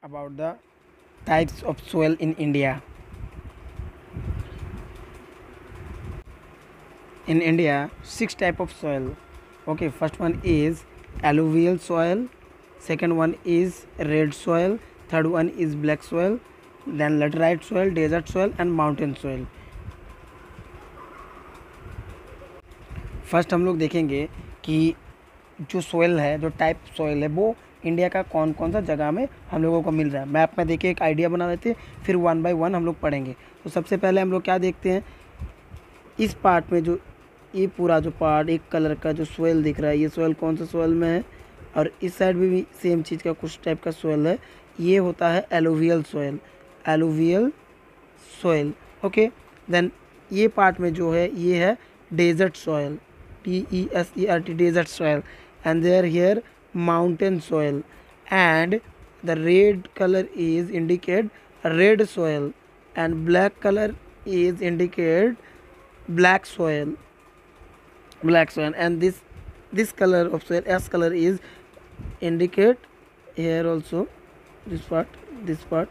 about the types of soil in India. In India, six type of soil. Okay, first one is alluvial soil, second one is red soil, third one is black soil, then laterite soil, desert soil and mountain soil. First हम लोग देखेंगे कि जो soil है, जो type soil है, वो India का कौन कौन सा जगह में हम लोगों को मिल रहा है। मैप में देखिए एक आइडिया बना देते हैं, फिर वन बाय वन हम लोग पढ़ेंगे। तो सबसे पहले हम लोग क्या देखते हैं, इस पार्ट में जो ये पूरा जो पार्ट एक कलर का जो सोयल दिख रहा है, ये सोयल कौन सा सोयल में है, और इस साइड भी सेम चीज़ का कुछ टाइप का सोयल है, ये होता है alluvial soil. Alluvial soil, okay. Then ये पार्ट में जो है ये है desert soil, DESERT, desert soil, and they are here mountain soil, and the red color is indicate red soil, and black color is indicate black soil, and this color of soil S color is indicate here also this part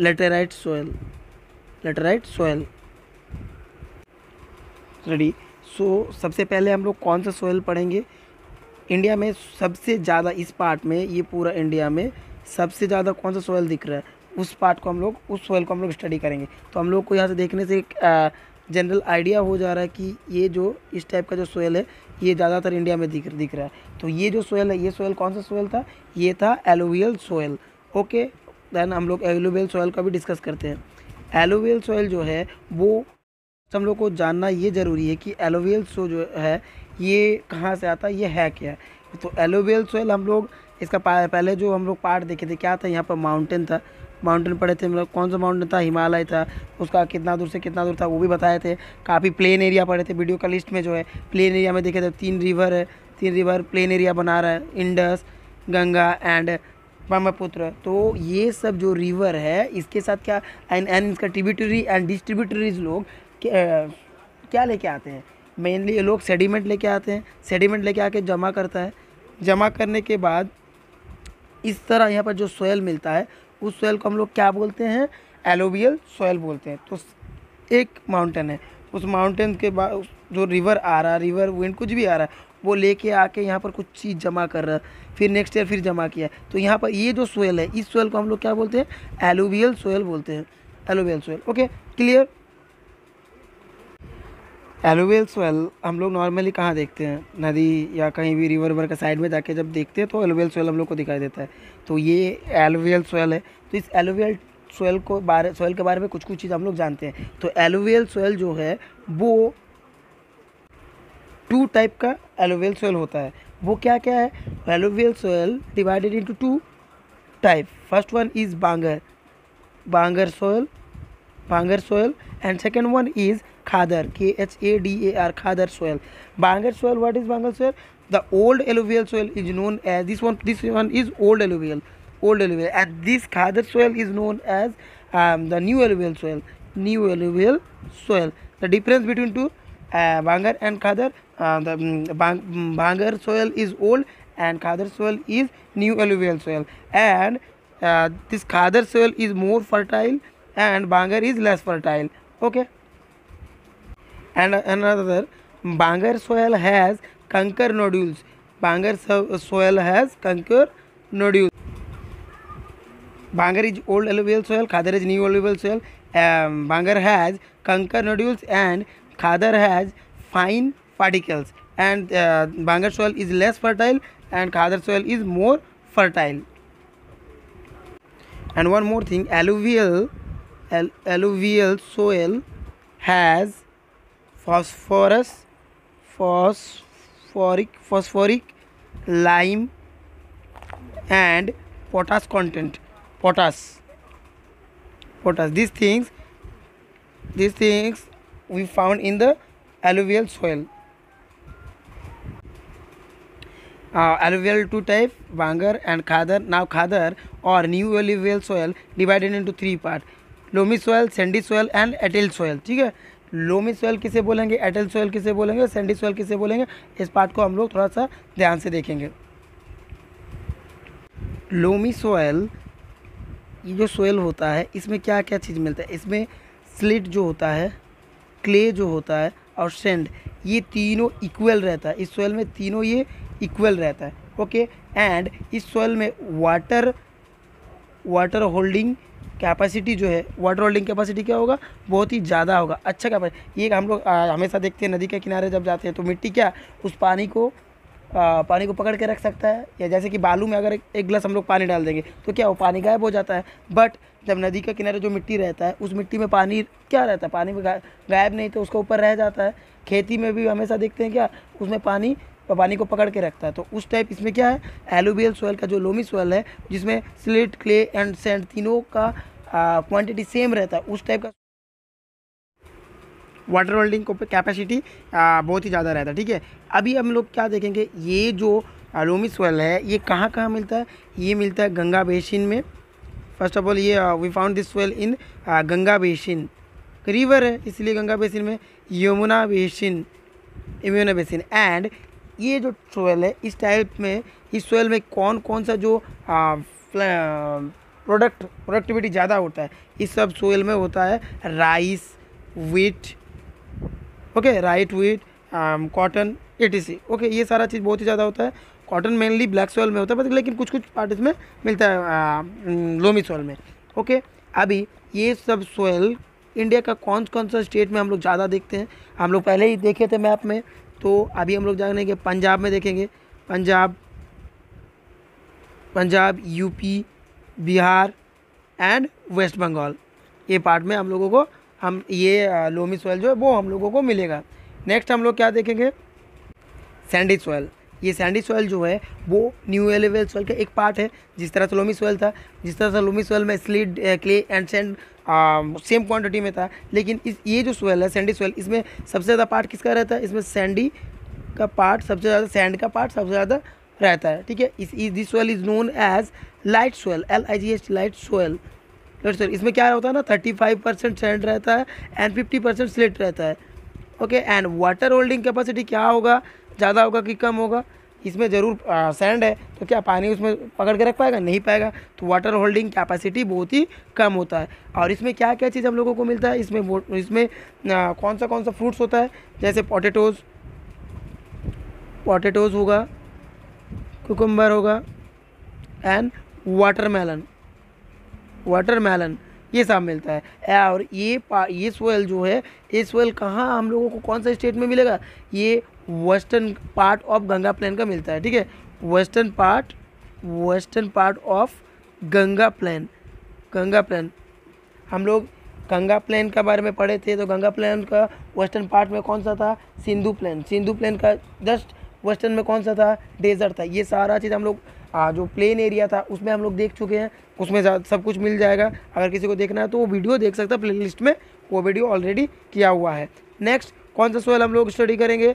laterite soil, ready. So सबसे पहले हम लोग कौन सा soil पढ़ेंगे। India में सबसे ज़्यादा इस पार्ट में, ये पूरा इंडिया में सबसे ज़्यादा कौन सा सोयल दिख रहा है, उस पार्ट को हम लोग, उस सोयल को हम लोग स्टडी करेंगे। तो हम लोग को यहाँ से देखने से एक जनरल आइडिया हो जा रहा है कि ये जो इस टाइप का जो सोयल है ये ज़्यादातर इंडिया में दिख रहा है। तो ये जो सोयल है, ये सोयल कौन सा सोयल था, ये था एलुवियल सोयल, ओके। देन हम लोग एलुवियल सोयल का भी डिस्कस करते हैं। एलुवियल सोयल जो है वो हम लोग को जानना ये ज़रूरी है कि एलुवियल सोयल जो है ये कहाँ से आता है, ये है क्या है। तो एलुवियल सोयल हम लोग इसका पहले जो हम लोग पार्ट देखे थे, क्या था, यहाँ पर माउंटेन था, माउंटेन पढ़े थे, मतलब कौन सा माउंटेन था, हिमालय था, उसका कितना दूर से कितना दूर था वो भी बताए थे। काफ़ी प्लेन एरिया पढ़े थे, वीडियो का लिस्ट में जो है प्लेन एरिया में देखे थे, 3 रिवर है, 3 रिवर प्लेन एरिया बना रहा है, इंडस, गंगा एंड ब्रह्मपुत्र। तो ये सब जो रिवर है इसके साथ क्या एंड इसका ट्रिब्यूटरी एंड डिस्ट्रीब्यूटरीज लोग क्या लेके आते हैं, मेनली ये लोग सेडिमेंट लेके आते हैं। सेडिमेंट लेके आके जमा करता है, जमा करने के बाद इस तरह यहाँ पर जो सोयल मिलता है उस सोयल को हम लोग क्या बोलते हैं, एलुवियल सोयल बोलते हैं। तो एक माउंटेन है, उस माउंटेन के बाद जो रिवर आ रहा है, रिवर विंड कुछ भी आ रहा है, वो लेके आके यहाँ पर कुछ चीज़ जमा कर रहा है, फिर नेक्स्ट ईयर फिर जमा किया। तो यहाँ पर ये जो सोयल है, इस सोयल को हम लोग क्या बोलते हैं, एलुवियल सोयल बोलते हैं, alluvial soil, okay clear. Alluvial soil हम लोग नॉर्मली कहाँ देखते हैं, नदी या कहीं भी रिवर का साइड में जाके जब देखते हैं तो एलुवियल सोयल हम लोग को दिखाई देता है। तो ये एलुवियल सोयल है। तो इस एलुवियल सोयल के बारे में कुछ चीज़ हम लोग जानते हैं। तो एलुवियल सोयल जो है वो 2 टाइप का एलुवियल सोयल होता है। वो क्या क्या है, alluvial soil divided into 2 type. First one is Bangar soil, and second one is khadar, KHADAR, khadar soil. Bangar soil, what is Bangar soil? The old alluvial soil is known as this one is old alluvial, and this khadar soil is known as the new alluvial soil. The difference between two Bangar and khadar, Bangar soil is old and khadar soil is new alluvial soil, and this khadar soil is more fertile and Bangar is less fertile, okay. And another, Bangar soil has conker nodules. Soil has conker nodules. Bangar is old alluvial soil, Khadar is new alluvial soil. Bangar has conker nodules and Khadar has fine particles. And Bangar soil is less fertile and Khadar soil is more fertile. And one more thing, alluvial soil has phosphoric, lime and potash content. Potash. These things we found in the alluvial soil. Alluvial 2 type, Bangar and Khadar. Now Khadar or new alluvial soil divided into 3 parts. Loamy soil, Sandy soil and Airtel soil, ठीक है। Loamy soil किसे बोलेंगे, Airtel soil किसे बोलेंगे, Sandy soil किसे बोलेंगे, इस part को हम लोग थोड़ा सा ध्यान से देखेंगे। लोमी सोयल ये जो सोयल होता है इसमें क्या क्या चीज़ मिलता है, इसमें स्लिट जो होता है, क्ले जो होता है और सैंड, ये तीनों इक्वल रहता है इस सोयल में, तीनों ये इक्वल रहता है। ओके, एंड इस सोयल में वाटर होल्डिंग कैपेसिटी जो है, वाटर होल्डिंग कैपेसिटी क्या होगा, बहुत ही ज़्यादा होगा, अच्छा कैपेसिटी। ये हम लोग हमेशा देखते हैं नदी के किनारे जब जाते हैं तो मिट्टी क्या उस पानी को पकड़ के रख सकता है, या जैसे कि बालू में अगर एक गिलास हम लोग पानी डाल देंगे तो क्या वो पानी गायब हो जाता है। बट जब नदी के किनारे जो मिट्टी रहता है उस मिट्टी में पानी क्या रहता है, पानी में गायब नहीं तो उसके ऊपर रह जाता है। खेती में भी हमेशा देखते हैं क्या उसमें पानी को पकड़ के रखता है, तो उस टाइप इसमें क्या है, एलुवियल सॉइल का जो लोमी सॉइल है जिसमें स्लिट, क्ले एंड सैंड तीनों का क्वांटिटी सेम रहता है, उस टाइप का वाटर होल्डिंग कैपेसिटी बहुत ही ज़्यादा रहता है। ठीक है, अभी हम लोग क्या देखेंगे, ये जो लोमी सॉइल है ये कहाँ कहाँ मिलता है, ये मिलता है गंगा बेसिन में। फर्स्ट ऑफ ऑल ये we found this soil in Ganga basin, river है इसलिए गंगा बेसिन में, यमुना बेसिन एंड ये जो सॉइल है इस टाइप में, इस सॉइल में कौन कौन सा जो प्रोडक्टिविटी ज़्यादा होता है, इस सब सॉइल में होता है rice, wheat, okay, wheat, cotton etc। Okay, ये सारा चीज़ बहुत ही ज़्यादा होता है। कॉटन मेनली ब्लैक सॉइल में होता है, लेकिन कुछ कुछ पार्ट इसमें मिलता है लोमी सॉइल में। ओके, अभी ये सब सॉइल इंडिया का कौन कौन सा स्टेट में हम लोग ज़्यादा देखते हैं, हम लोग पहले ही देखे थे मैप में, तो अभी हम लोग जानेंगे पंजाब में देखेंगे, पंजाब, यूपी, बिहार एंड वेस्ट बंगाल, ये पार्ट में हम लोगों को ये लोमी सॉइल जो है वो हम लोगों को मिलेगा। नेक्स्ट हम लोग क्या देखेंगे, सैंडी सॉइल। ये सैंडी सॉइल जो है वो न्यू एलुवियल सॉइल का एक पार्ट है। जिस तरह से लोमी सॉइल था, जिस तरह से लोमी सॉइल में slit, clay and sand same quantity में था, लेकिन ये जो सॉइल है सैंडी सॉइल, इसमें सबसे ज़्यादा पार्ट किसका रहता है, इसमें सैंडी का पार्ट सबसे ज़्यादा, सैंड का पार्ट सबसे ज़्यादा रहता है। ठीक है, this soil is known as light soil, LIGHT, light soil. इसमें क्या होता है ना, 35% सैंड रहता है एंड 50% स्लिट रहता है। Okay, and water holding capacity क्या होगा, ज़्यादा होगा कि कम होगा, इसमें ज़रूर सैंड है तो क्या पानी उसमें पकड़ के रख पाएगा, नहीं पाएगा, तो वाटर होल्डिंग कैपेसिटी बहुत ही कम होता है। और इसमें क्या क्या चीज़ हम लोगों को मिलता है, इसमें कौन सा फ्रूट्स होता है, जैसे पोटैटोज़ होगा, कुकुम्बर होगा एंड वाटरमेलन, ये सब मिलता है। और ये सोयल जो है, ये सोयल कहाँ हम लोगों को कौन सा स्टेट में मिलेगा, ये western part of Ganga plain का मिलता है। ठीक है, western part of Ganga plain. हम लोग गंगा प्लेन के बारे में पढ़े थे, तो गंगा प्लेन का वेस्टर्न पार्ट में कौन सा था, सिंधु प्लेन का जस्ट वेस्टर्न में कौन सा था, डेजर्ट था। ये सारा चीज़ हम लोग जो प्लेन एरिया था उसमें हम लोग देख चुके हैं, उसमें सब कुछ मिल जाएगा। अगर किसी को देखना है तो वो वीडियो देख सकता है, प्लेलिस्ट में वो वीडियो ऑलरेडी किया हुआ है। नेक्स्ट कौन सा सोयल हम लोग स्टडी करेंगे,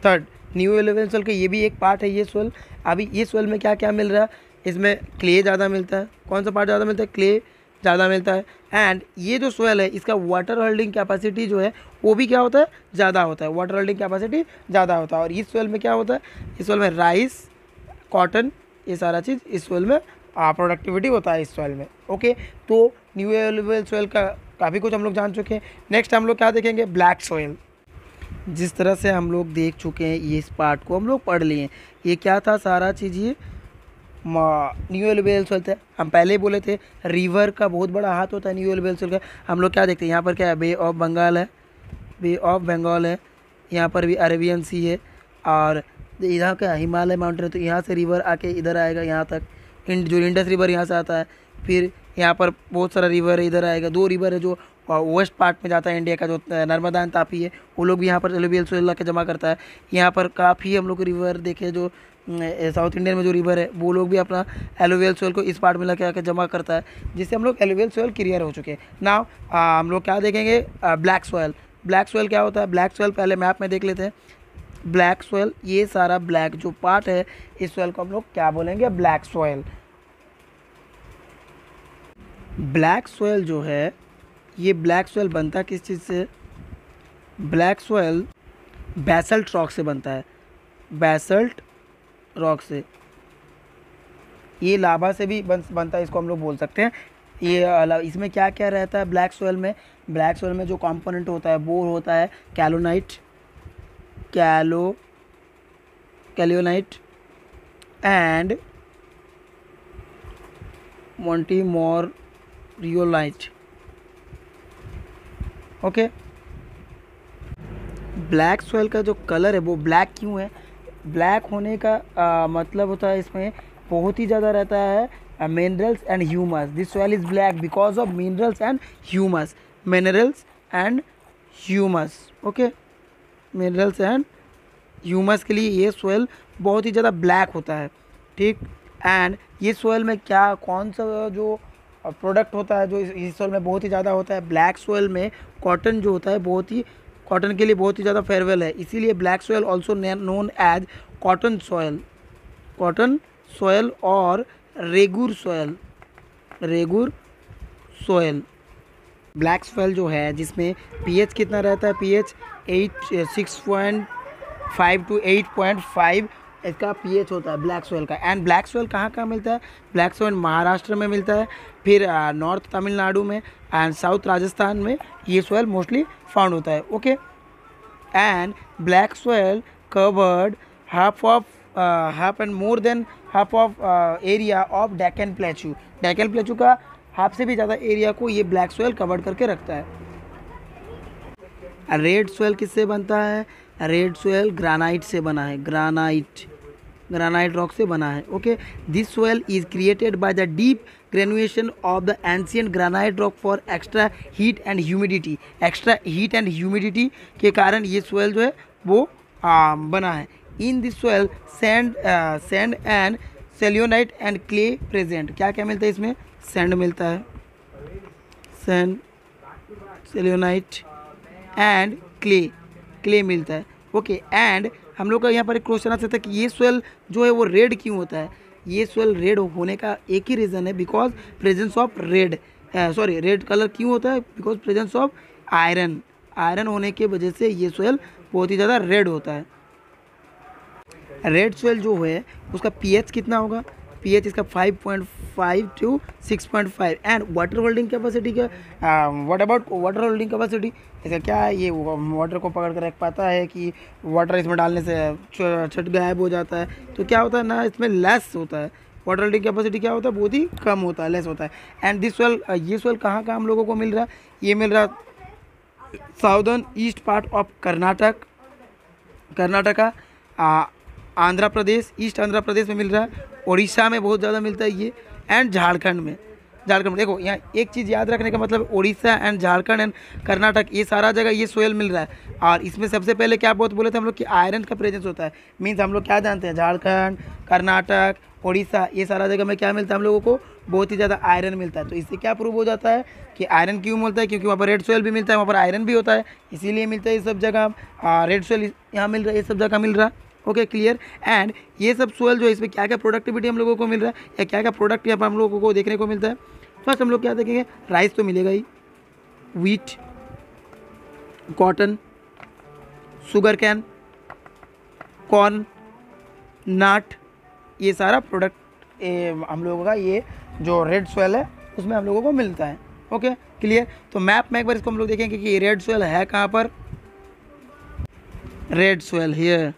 थर्ड, न्यू एलुवियल सोयल का ये भी एक पार्ट है ये सोयल। अभी ये सोयल में क्या क्या मिल रहा है, इसमें क्ले ज़्यादा मिलता है। कौन सा पार्ट ज़्यादा मिलता है, क्ले ज़्यादा मिलता है। एंड ये जो सोयल है इसका वाटर होल्डिंग कैपेसिटी जो है वो भी क्या होता है, ज़्यादा होता है, वाटर होल्डिंग कैपेसिटी ज़्यादा होता है। और इस सोयल में क्या होता है, इस सोयल में राइस, कॉटन, ये सारा चीज़ इस सोयल में प्रोडक्टिविटी होता है इस सोयल में। ओके, तो न्यू एलुवियल सोयल का काफ़ी कुछ हम लोग जान चुके हैं। नेक्स्ट हम लोग क्या देखेंगे, ब्लैक सोयल। जिस तरह से हम लोग देख चुके हैं, ये इस पार्ट को हम लोग पढ़ लिए, ये क्या था सारा चीज़, ये न्यू एलुवियल सोयल था। हम पहले ही बोले थे रिवर का बहुत बड़ा हाथ होता है न्यू एलुवियल सोयल का। हम लोग क्या देखते हैं, यहाँ पर क्या है, बे ऑफ बंगाल है, यहाँ पर भी अरेबियन सी है, और इधर क्या हिमालय माउंटेन है, तो यहाँ से रिवर आके इधर आएगा यहाँ तक, जो इंडस रिवर यहाँ से आता है। फिर यहाँ पर बहुत सारा रिवर है, इधर आएगा। 2 रिवर है जो वेस्ट पार्ट में जाता है इंडिया का, जो नर्मदा एंड तापी है, वो लोग भी यहाँ पर एलुवियल सोयल ला के जमा करता है। यहाँ पर काफ़ी हम लोग रिवर देखे, जो साउथ इंडियन में जो रिवर है वो लोग भी अपना एलुवियल सोयल को इस पार्ट में ला के आके जमा करता है, जिससे हम लोग एलुवियल सोयल क्लियर हो चुके हैं। नाउ हम लोग क्या देखेंगे, ब्लैक सोयल। ब्लैक सोयल क्या होता है, ब्लैक सोयल पहले मैप में देख लेते हैं। ब्लैक सोयल, ये सारा ब्लैक जो पार्ट है इस सोयल को हम लोग क्या बोलेंगे, ब्लैक सोयल। ब्लैक सोयल जो है, ये ब्लैक सोयल बनता किस चीज़ से, ब्लैक सोयल बेसल्ट रॉक से बनता है, बेसल्ट रॉक से। ये लावा से भी बनता है, इसको हम लोग बोल सकते हैं ये इसमें क्या क्या रहता है ब्लैक सोयल में? ब्लैक सोयल में जो कंपोनेंट होता है वो होता है कैलोनाइट, कैलियोनाइट एंड मोंटीमोरियोलाइट। ओके, ब्लैक सॉइल का जो कलर है वो ब्लैक क्यों है? ब्लैक होने का मतलब होता है इसमें बहुत ही ज़्यादा रहता है minerals and humus. This soil is black because of minerals and humus. Minerals and humus, okay, minerals and humus के लिए ये सॉइल बहुत ही ज़्यादा ब्लैक होता है, ठीक। एंड ये सॉइल में क्या कौन सा जो प्रोडक्ट होता है जो इस सॉइल में बहुत ही ज़्यादा होता है? ब्लैक सॉइल में कॉटन जो होता है बहुत ही, कॉटन के लिए बहुत ही ज़्यादा फेवरेबल है, इसीलिए black soil also known as cotton soil, cotton soil और regur soil, regur soil. Black soil जो है जिसमें पीएच कितना रहता है? पीएच 6.5 to 8.5 इसका पीएच होता है ब्लैक सॉइल का। एंड ब्लैक सॉइल कहाँ कहाँ मिलता है? ब्लैक सॉइल महाराष्ट्र में मिलता है, फिर नॉर्थ तमिलनाडु में एंड साउथ राजस्थान में ये सॉइल मोस्टली फाउंड होता है, okay. And black soil covered half and more than half of area of Deccan प्लेटू। Deccan प्लेटू का हाफ से भी ज़्यादा एरिया को ये ब्लैक सॉइल कवर करके रखता है। रेड सॉइल किससे बनता है? रेड सॉइल ग्रानाइट से बना है, ग्रानाइट रॉक से बना है, okay. This soil is created by the deep granulation of the ancient granite rock for extra heat and humidity. Extra heat and humidity के कारण ये सॉइल जो है वो बना है। In this soil sand and selionite and clay present. क्या क्या मिलता है इसमें? सैंड मिलता है, सैंड, सेलियोनाइट एंड क्ले मिलता है, ओके। एंड हम लोग का यहाँ पर एक क्वेश्चन आ सकता है कि ये सॉइल जो है वो रेड क्यों होता है? ये सॉइल रेड होने का एक ही रीज़न है, because presence of red colour क्यों होता है? बिकॉज प्रेजेंस ऑफ आयरन होने की वजह से ये सॉइल बहुत ही ज़्यादा रेड होता है। रेड सॉइल जो है उसका पीएच कितना होगा? पीएच इसका 5.5 to 6.5। And water holding capacity क्या? What about water holding capacity? इसका क्या है? ये वाटर को पकड़ कर रख पाता है कि वाटर इसमें डालने से छट गायब हो जाता है? तो क्या होता है ना, इसमें लेस होता है। वाटर होल्डिंग कैपेसिटी क्या होता है? बहुत ही कम होता है, लेस होता है। एंड दिस सॉइल, ये सॉइल कहाँ हम लोगों को मिल रहा है? ये मिल रहा है southern east part of Karnataka, Andhra Pradesh, east Andhra Pradesh में मिल रहा है, उड़ीसा में बहुत ज़्यादा मिलता है ये, एंड झारखंड में देखो यहाँ एक चीज़ याद रखने का मतलब उड़ीसा एंड झारखंड एंड कर्नाटक ये सारा जगह ये सोयल मिल रहा है। और इसमें सबसे पहले क्या बहुत बोले थे हम लोग कि आयरन का प्रेजेंस होता है। मीन्स हम लोग क्या जानते हैं, झारखंड, कर्नाटक, उड़ीसा ये सारा जगह में क्या मिलता है हम लोगों को? बहुत ही ज़्यादा आयरन मिलता है। तो इससे क्या प्रूव हो जाता है कि आयरन क्यों मिलता है? क्योंकि वहाँ पर रेड सोयल भी मिलता है, वहाँ पर आयरन भी होता है, इसीलिए मिलता है ये सब जगह। रेड सोयल यहाँ मिल रहा है, ये सब जगह मिल रहा है, ओके क्लियर। एंड ये सब सोयल जो है इसमें क्या क्या प्रोडक्टिविटी हम लोगों को मिल रहा है या क्या क्या प्रोडक्ट यहाँ पर हम लोगों को देखने को मिलता है? फर्स्ट हम लोग क्या देखेंगे, राइस तो मिलेगा ही, wheat, cotton, sugar cane, corn, nut, ये सारा प्रोडक्ट हम लोगों का ये जो रेड सोयल है उसमें हम लोगों को मिलता है, ओके क्लियर। तो मैप में एक बार इसको हम लोग देखेंगे कि ये रेड सोयल है कहाँ पर। Red soil here,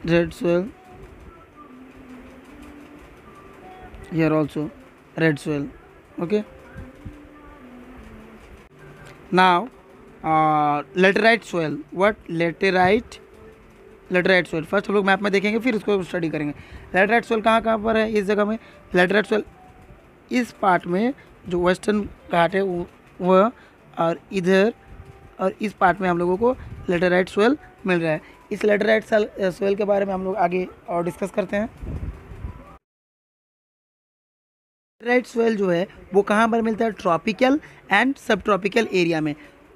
red soil here also, red soil, okay. Now laterite soil, what laterite soil first हम लोग मैप में देखेंगे फिर इसको स्टडी करेंगे। laterite soil कहाँ कहाँ पर है इस जगह में? laterite soil इस पार्ट में जो वेस्टर्न घाट है वह, और इधर और इस पार्ट में हम लोगों को laterite soil मिल रहा है। इस laterite soil के बारे में हम लोग आगे और डिस्कस करते हैं। लेटराइट सोयल जो है वो कहाँ पर मिलता है? ट्रॉपिकल एंड सब ट्रॉपिकल एरिया में।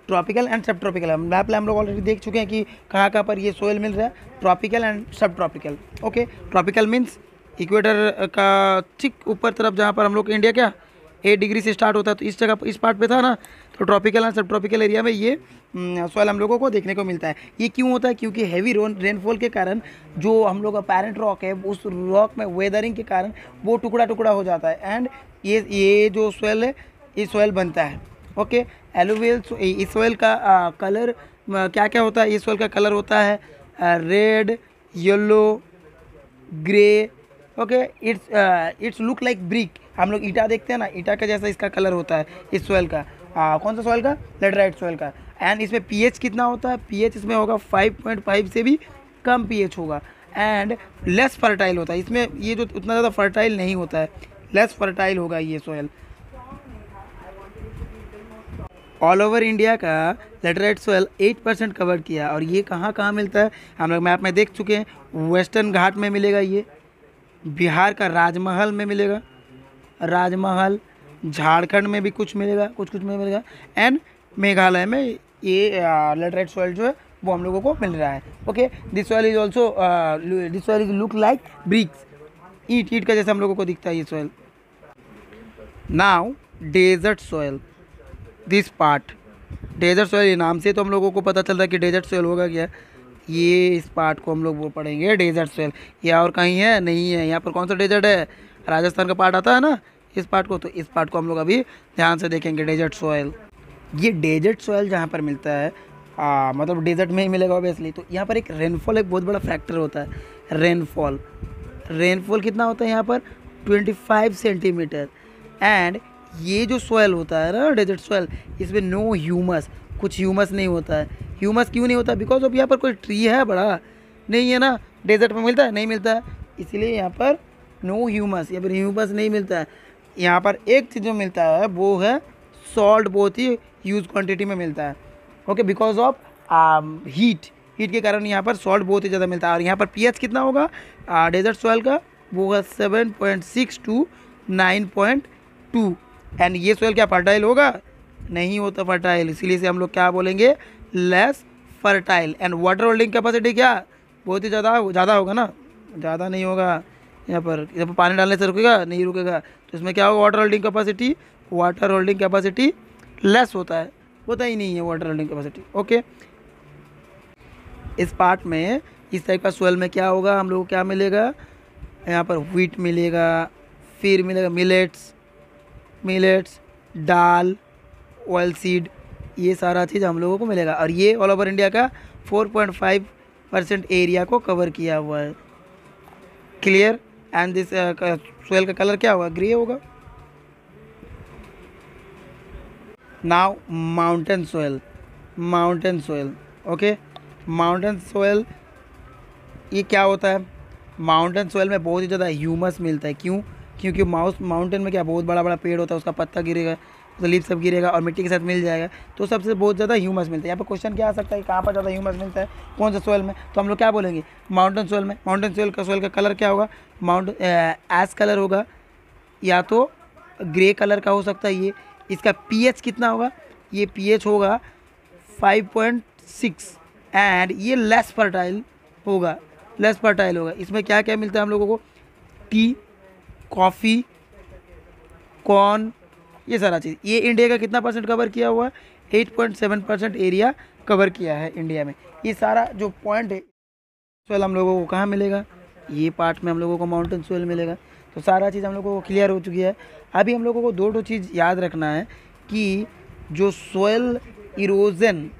ट्रॉपिकल एंड सब ट्रॉपिकल मैप हम लोग ऑलरेडी देख चुके हैं कि कहाँ कहाँ पर ये सोयल मिल रहा है, ट्रॉपिकल एंड सब tropical, okay. Tropical means equator का ठीक ऊपर तरफ जहाँ पर हम लोग इंडिया क्या 8 डिग्री से स्टार्ट होता है, तो इस जगह इस पार्ट पे था ना, तो ट्रॉपिकल एंड सब ट्रॉपिकल एरिया में ये सॉइल हम लोगों को देखने को मिलता है। ये क्यों होता है? क्योंकि हैवी रेनफॉल के कारण जो हम लोग का पेरेंट रॉक है, उस रॉक में वेदरिंग के कारण वो टुकड़ा टुकड़ा हो जाता है, एंड ये जो सॉइल है, ये सॉइल बनता है। ओके, एलुवियल इस सॉइल का कलर क्या क्या होता है? इस सॉइल का कलर होता है red, yellow, grey. Okay, it's look like brick. हम लोग ईटा देखते हैं ना, ईटा का जैसा इसका कलर होता है इस सॉइल का। कौन सा सॉइल का? लेटराइट सॉइल का। एंड इसमें पीएच कितना होता है? पीएच इसमें होगा 5.5 से भी कम पीएच होगा, एंड लेस फर्टाइल होता है इसमें। ये जो उतना ज़्यादा फर्टाइल नहीं होता है, लेस फर्टाइल होगा ये सॉइल। ऑल ओवर इंडिया का लेटराइट सॉइल 8% कवर किया, और ये कहाँ कहाँ मिलता है हम लोग मैप में देख चुके हैं। वेस्टर्न घाट में मिलेगा ये, बिहार का राजमहल में मिलेगा, राजमहल, झारखंड में भी कुछ मिलेगा, कुछ में मिलेगा, एंड मेघालय में ये लेटराइट सॉइल जो है वो हम लोगों को मिल रहा है। Okay, this soil is also this soil is look like bricks, ईट का जैसे हम लोगों को दिखता है ये soil. Now desert soil, this part desert soil, ये नाम से तो हम लोगों को पता चल रहा है कि डेजर्ट सॉइल होगा क्या। ये इस पार्ट को हम लोग वो पढ़ेंगे डेजर्ट सॉइल। ये और कहीं है? नहीं है। यहाँ पर कौन सा डेजर्ट है? राजस्थान का पार्ट आता है ना इस पार्ट को, तो इस पार्ट को हम लोग अभी ध्यान से देखेंगे, डेजर्ट सॉइल। ये डेजर्ट सॉइल जहाँ पर मिलता है मतलब डेजर्ट में ही मिलेगा ऑब्वियसली, तो यहाँ पर एक रेनफॉल एक बहुत बड़ा फैक्टर होता है। रेनफॉल कितना होता है यहाँ पर? 25 सेंटीमीटर। एंड ये जो सॉइल होता है ना डेजर्ट सॉइल, इसमें नो ह्यूमस, कुछ ह्यूमस नहीं होता है। ह्यूमस क्यों नहीं होता? बिकॉज ऑफ यहाँ पर कोई ट्री है बड़ा नहीं है ना। डेजर्ट में मिलता है? नहीं मिलता है, इसलिए यहाँ पर नो ह्यूमस, यहाँ पर ह्यूमस नहीं मिलता है। यहाँ पर एक चीज़ जो मिलता है वो है सॉल्ट, बहुत ही ह्यूज क्वांटिटी में मिलता है। ओके, बिकॉज ऑफ हीट के कारण यहाँ पर सॉल्ट बहुत ही ज़्यादा मिलता है। और यहाँ पर पीएच कितना होगा डेजर्ट सॉइल का? वो है 7.6 टू 9.2। एंड ये सॉइल क्या फर्टाइल होगा? नहीं होता फर्टाइल, इसीलिए से हम लोग क्या बोलेंगे? Less fertile. And water holding capacity क्या? बहुत ही ज़्यादा होगा ना, ज़्यादा नहीं होगा। यहाँ पर पानी डालने से रुकेगा? नहीं रुकेगा। तो इसमें क्या होगा? वाटर होल्डिंग कैपेसिटी लेस होता ही नहीं है वाटर होल्डिंग कैपेसिटी। ओके, इस पार्ट में इस टाइप का सॉइल में क्या होगा? हम लोग को क्या मिलेगा? यहाँ पर व्हीट मिलेगा, फिर मिलेगा मिलेट्स, दाल, ऑयल सीड, ये सारा चीज़ हम लोगों को मिलेगा। और ये ऑल ओवर इंडिया का 4.5% एरिया को कवर किया हुआ है। क्लियर? एंड दिस सॉइल का कलर क्या होगा? ग्रे होगा। Now mountain soil. Okay, mountain soil ये क्या होता है? माउंटेन सॉइल में बहुत ही ज़्यादा ह्यूमस मिलता है। क्यों? क्योंकि माउंटेन में क्या बहुत बड़ा पेड़ होता है, उसका पत्ता गिरेगा, तो लीफ सब गिरेगा और मिट्टी के साथ मिल जाएगा, तो सबसे बहुत ज़्यादा ह्यूमस मिलता है। यहाँ पर क्वेश्चन क्या आ सकता है? कहाँ पर ज़्यादा ह्यूमस मिलता है, कौन सा सॉइल में? तो हम लोग क्या बोलेंगे? माउंटेन सॉइल में। माउंटेन सॉइल का कलर क्या होगा? ऐश कलर होगा, या तो ग्रे कलर का हो सकता है ये। इसका पीएच कितना होगा? ये पीएच होगा 5.6, एंड ये लेस फर्टाइल होगा। इसमें क्या क्या मिलता है हम लोगों को? टी, कॉफ़ी, कॉर्न, ये सारा चीज़। ये इंडिया का कितना परसेंट कवर किया हुआ है? 8.7% एरिया कवर किया है इंडिया में। ये सारा जो पॉइंट है सॉइल हम लोगों को कहाँ मिलेगा? ये पार्ट में हम लोगों को माउंटेन सॉइल मिलेगा। तो सारा चीज़ हम लोगों को क्लियर हो चुकी है। अभी हम लोगों को दो चीज़ याद रखना है कि जो सॉइल इरोजन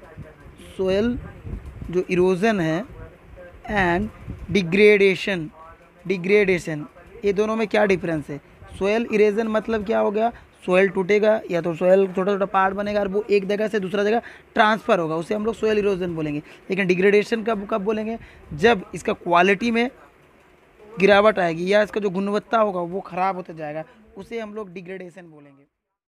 है एंड डिग्रेडेशन, ये दोनों में क्या डिफरेंस है? सॉइल इरोजन मतलब क्या हो गया? सॉइल टूटेगा, या तो सॉइल छोटा पार्ट बनेगा और वो एक जगह से दूसरा जगह ट्रांसफ़र होगा, उसे हम लोग सॉइल इरोजन बोलेंगे। लेकिन डिग्रेडेशन कब बोलेंगे? जब इसका क्वालिटी में गिरावट आएगी या इसका जो गुणवत्ता होगा वो ख़राब होता जाएगा, उसे हम लोग डिग्रेडेशन बोलेंगे।